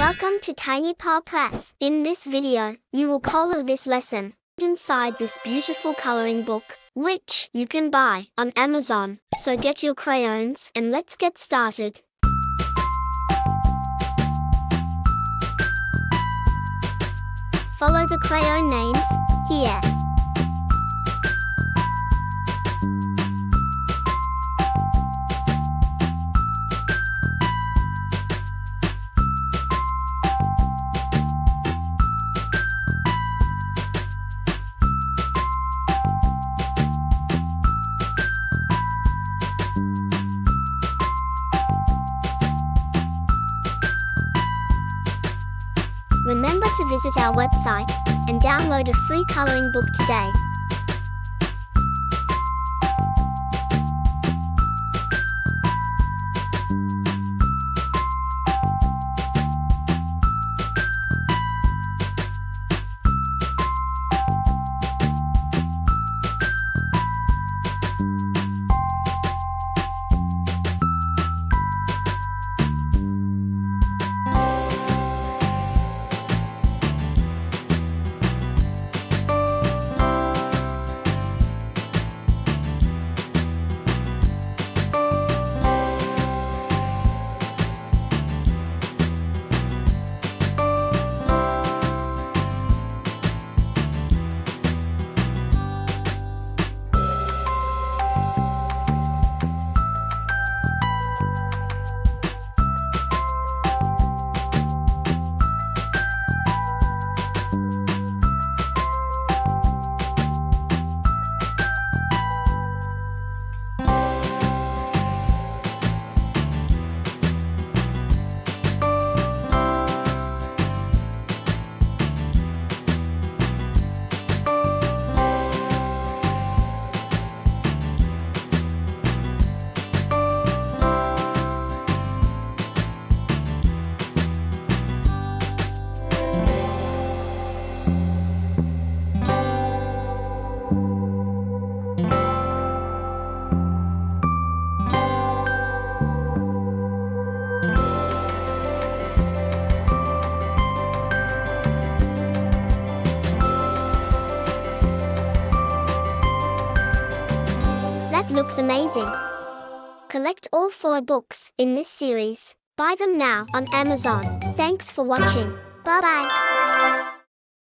Welcome to Tiny Paw Press. In this video, you will color this lesson inside this beautiful coloring book, which you can buy on Amazon. So get your crayons and let's get started. Follow the crayon names here. Remember to visit our website and download a free coloring book today. That looks amazing. Collect all 4 books in this series. Buy them now on Amazon. Thanks for watching. Bye-bye.